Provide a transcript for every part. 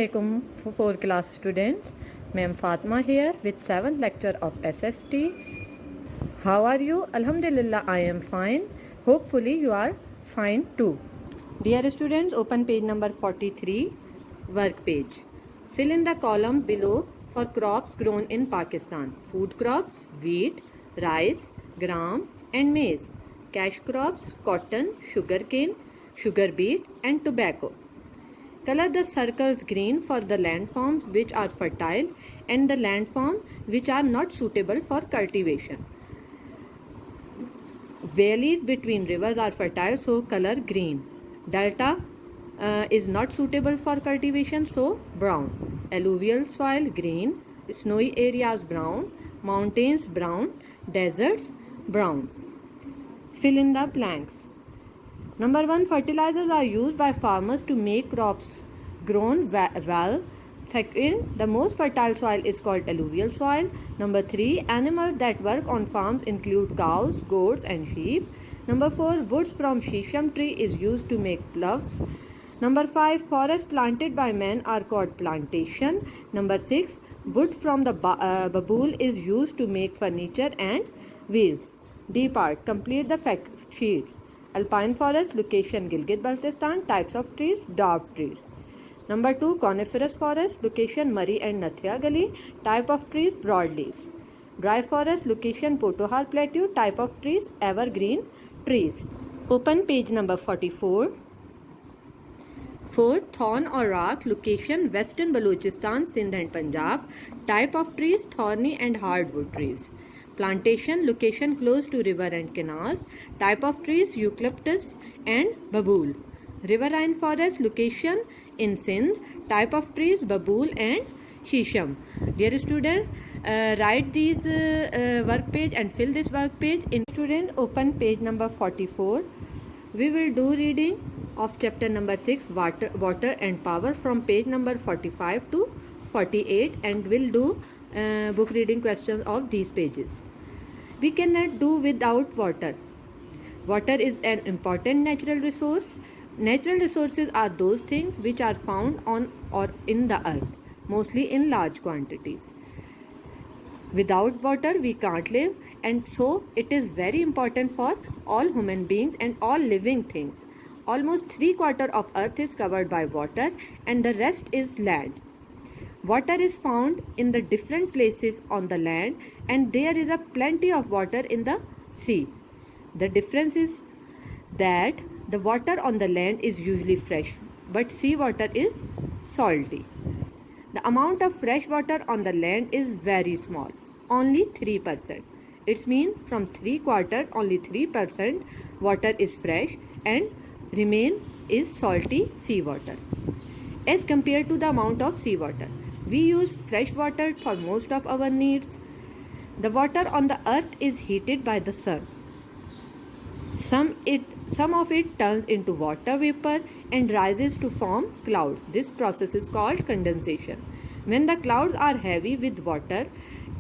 Assalamualaikum for class students. I am Fatma here with 7th lecture of SST. How are you? Alhamdulillah, I am fine. Hopefully you are fine too. Dear students, open page number 43, work page. Fill in the column below for crops grown in Pakistan. Food crops, wheat, rice, gram and maize. Cash crops, cotton, sugarcane, sugar beet and tobacco. Color the circles green for the landforms which are fertile and the landforms which are not suitable for cultivation. Valleys between rivers are fertile, so color green. Delta is not suitable for cultivation, so brown. Alluvial soil green, snowy areas brown, mountains brown, deserts brown. Fill in the blanks. Number 1, fertilizers are used by farmers to make crops grown well. Second, the most fertile soil is called alluvial soil. Number 3, animals that work on farms include cows, goats and sheep. Number 4, woods from shisham tree is used to make ploughs. Number 5, forests planted by men are called plantation. Number 6, wood from the babool is used to make furniture and wheels. D part, complete the fact sheets. Alpine forest, location Gilgit-Baltistan, types of trees, dwarf trees. Number 2, coniferous forest, location Murray and Nathia Gully, type of trees, broadleaf. Dry forest, location Potohar Plateau, type of trees, evergreen trees. Open page number 44. 4, thorn or rock, location Western Balochistan, Sindh and Punjab, type of trees, thorny and hardwood trees. Plantation, location close to river and canals, type of trees, eucalyptus and babool. Riverine forest, location in Sindh, type of trees, babool and shisham. Dear students, write these work page and fill this work page. In student, open page number 44. We will do reading of chapter number 6, water and power, from page number 45 to 48, and will do book reading questions of these pages. We cannot do without water. Water is an important natural resource. Natural resources are those things which are found on or in the earth, mostly in large quantities. Without water we can't live, and so it is very important for all human beings and all living things. Almost 3/4 of earth is covered by water and the rest is land. Water is found in the different places on the land, and there is a plenty of water in the sea. The difference is that the water on the land is usually fresh, but sea water is salty. The amount of fresh water on the land is very small, only 3%. It means from 3/4, only 3% water is fresh and remain is salty sea water. As compared to the amount of sea water, we use fresh water for most of our needs. The water on the earth is heated by the sun. Some of it turns into water vapor and rises to form clouds. This process is called condensation. When the clouds are heavy with water,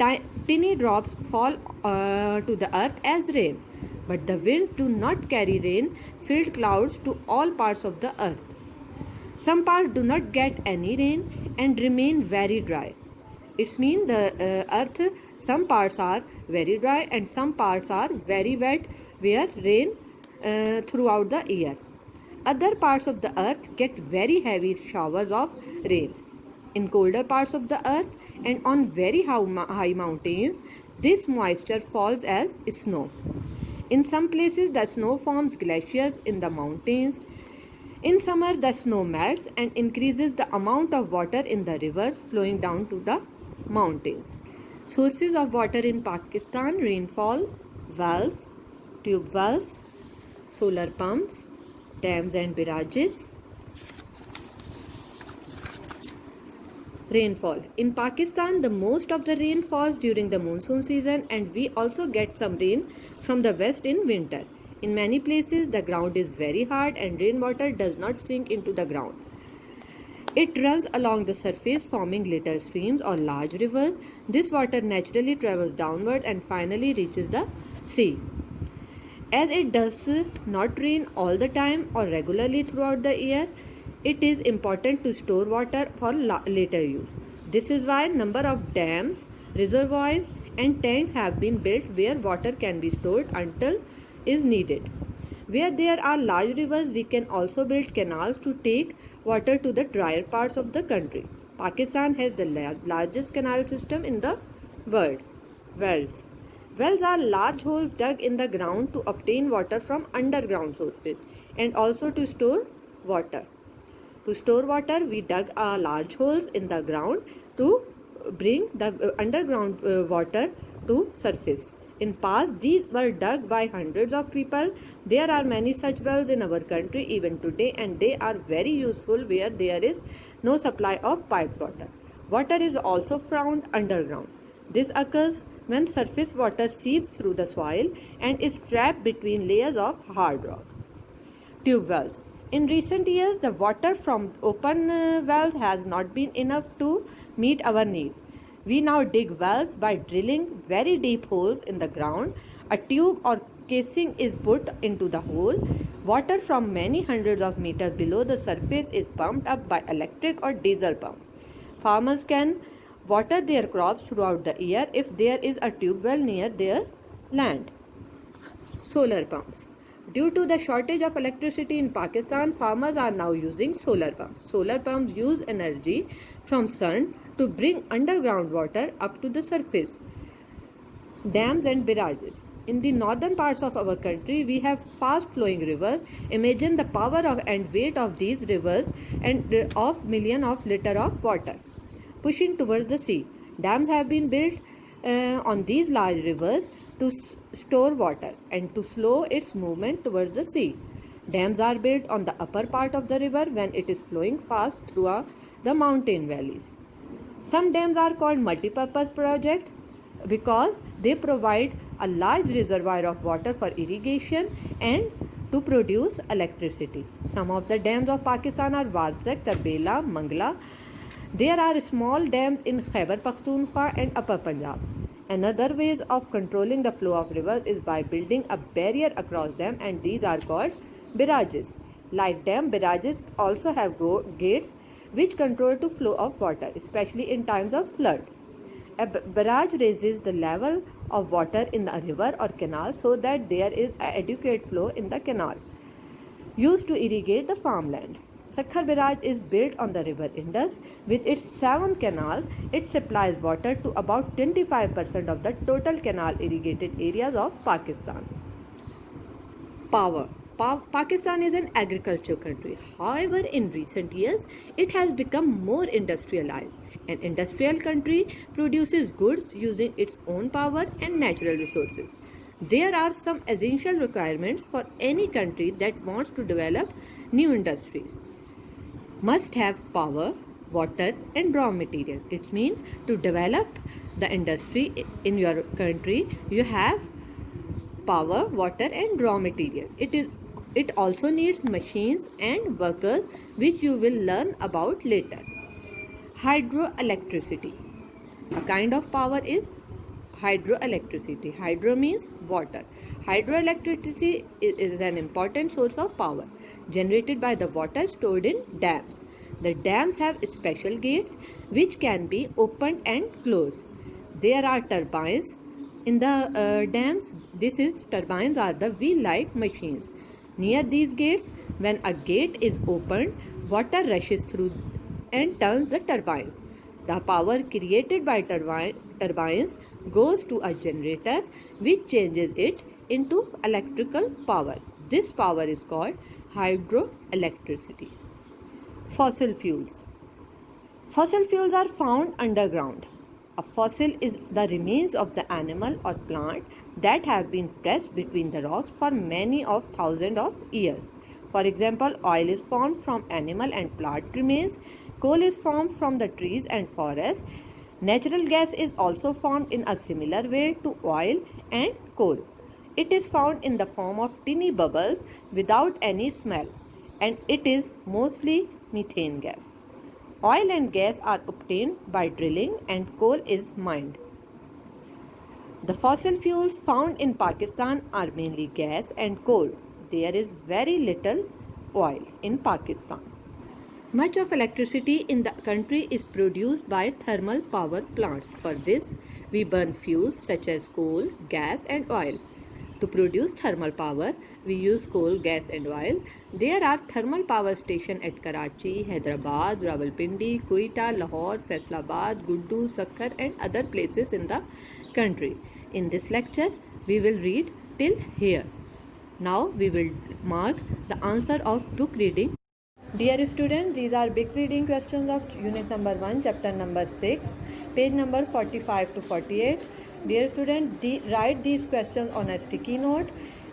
tiny drops fall to the earth as rain. But the winds do not carry rain-filled clouds to all parts of the earth. Some parts do not get any rain and remain very dry. It means the earth, some parts are very dry and some parts are very wet, where rain throughout the year. Other parts of the earth get very heavy showers of rain. In colder parts of the earth and on very high mountains, this moisture falls as snow. In some places, the snow forms glaciers in the mountains. In summer, the snow melts and increases the amount of water in the rivers flowing down to the mountains. Sources of water in Pakistan: rainfall, wells, tube wells, solar pumps, dams and barrages. Rainfall. In Pakistan, the most of the rain falls during the monsoon season, and we also get some rain from the west in winter. In many places, the ground is very hard and rainwater does not sink into the ground. It runs along the surface, forming little streams or large rivers. This water naturally travels downward and finally reaches the sea. As it does not rain all the time or regularly throughout the year, it is important to store water for later use. This is why number of dams, reservoirs and tanks have been built where water can be stored until is needed. Where there are large rivers, we can also build canals to take water to the drier parts of the country. Pakistan has the largest canal system in the world. Wells. Wells are large holes dug in the ground to obtain water from underground sources and also to store water. To store water, we dug large holes in the ground to bring the underground water to surface. In past, these were dug by hundreds of people. There are many such wells in our country even today, and they are very useful where there is no supply of piped water. Water is also found underground. This occurs when surface water seeps through the soil and is trapped between layers of hard rock. Tube wells. In recent years, the water from open wells has not been enough to meet our needs. We now dig wells by drilling very deep holes in the ground. A tube or casing is put into the hole. Water from many hundreds of meters below the surface is pumped up by electric or diesel pumps. Farmers can water their crops throughout the year if there is a tube well near their land. Solar pumps. Due to the shortage of electricity in Pakistan, farmers are now using solar pumps. Solar pumps use energy from sun to bring underground water up to the surface. Dams and barrages. In the northern parts of our country, we have fast flowing rivers. Imagine the power of and weight of these rivers and of millions of liters of water pushing towards the sea. Dams have been built on these large rivers to store water and to slow its movement towards the sea. Dams are built on the upper part of the river when it is flowing fast through the mountain valleys. Some dams are called multi-purpose projects because they provide a large reservoir of water for irrigation and to produce electricity. Some of the dams of Pakistan are Warsak, Tarbela, Mangla. There are small dams in Khyber Pakhtunkhwa and Upper Punjab. Another ways of controlling the flow of rivers is by building a barrier across them, and these are called barrages. Like dam, barrages also have gates which control the flow of water, especially in times of flood. A barrage raises the level of water in the river or canal so that there is adequate flow in the canal, used to irrigate the farmland. Sakhar Barrage is built on the river Indus. With its 7 canals, it supplies water to about 25% of the total canal irrigated areas of Pakistan. Power. Pakistan is an agricultural country. However, in recent years, it has become more industrialized. An industrial country produces goods using its own power and natural resources. There are some essential requirements for any country that wants to develop new industries. Must have power, water and raw material. It means to develop the industry in your country, you have power, water and raw material. It also needs machines and workers, which you will learn about later. Hydroelectricity. A kind of power is hydroelectricity. Hydro means water. Hydroelectricity is an important source of power generated by the water stored in dams. The dams have special gates which can be opened and closed. There are turbines in the dams. Turbines are the wheel-like machines. Near these gates, when a gate is opened, water rushes through and turns the turbines. The power created by turbines goes to a generator which changes it into electrical power. This power is called hydroelectricity. Fossil fuels. Fossil fuels are found underground. A fossil is the remains of the animal or plant that have been pressed between the rocks for many of thousands of years. For example, oil is formed from animal and plant remains. Coal is formed from the trees and forests. Natural gas is also formed in a similar way to oil and coal. It is found in the form of tiny bubbles without any smell, and it is mostly methane gas. Oil and gas are obtained by drilling and coal is mined. The fossil fuels found in Pakistan are mainly gas and coal. There is very little oil in Pakistan. Much of electricity in the country is produced by thermal power plants. For this, we burn fuels such as coal, gas and oil. To produce thermal power, we use coal, gas and oil. There are thermal power stations at Karachi, Hyderabad, Rawalpindi, Quetta, Lahore, Faisalabad, Guddu, Sakkar and other places in the country. In this lecture, we will read till here. Now we will mark the answer of book reading. Dear students, these are big reading questions of unit number 1, chapter number 6, page number 45 to 48. Dear students, write these questions on a sticky note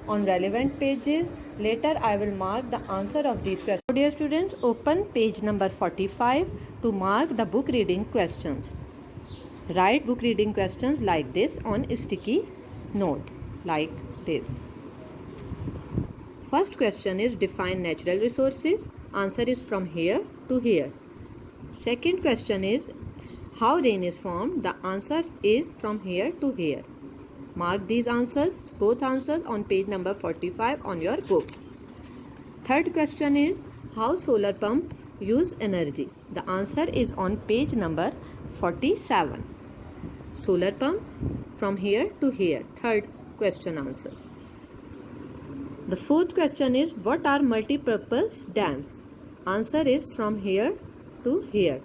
on relevant pages. Later, I will mark the answer of these questions. So, dear students, open page number 45 to mark the book reading questions. Write book reading questions like this on a sticky note, like this. First question is define natural resources. Answer is from here to here. Second question is how rain is formed. The answer is from here to here. Mark these answers, both answers on page number 45 on your book. Third question is how solar pump use energy. The answer is on page number 47. Solar pump from here to here. Third question answer. The fourth question is what are multi-purpose dams? Answer is from here to here.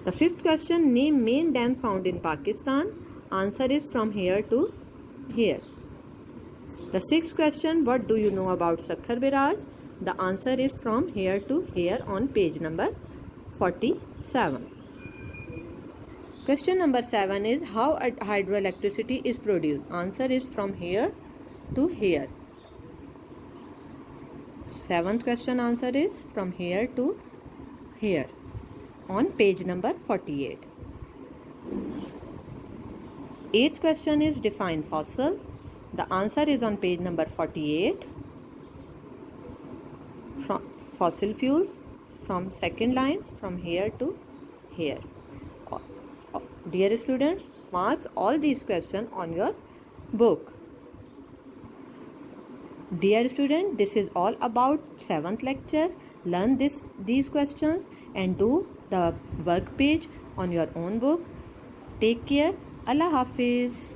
The fifth question, name main dam found in Pakistan. Answer is from here to here. The sixth question, what do you know about Sakkar Barrage? The answer is from here to here on page number 47. Question number 7 is how hydroelectricity is produced. Answer is from here to here. Seventh question answer is from here to here on page number 48. Eighth question is define fossil. The answer is on page number 48. From fossil fuels from second line from here to here. Dear students, mark all these questions on your book. Dear student, this is all about 7th lecture. Learn these questions and do the work page on your own book. Take care. Allah Hafiz.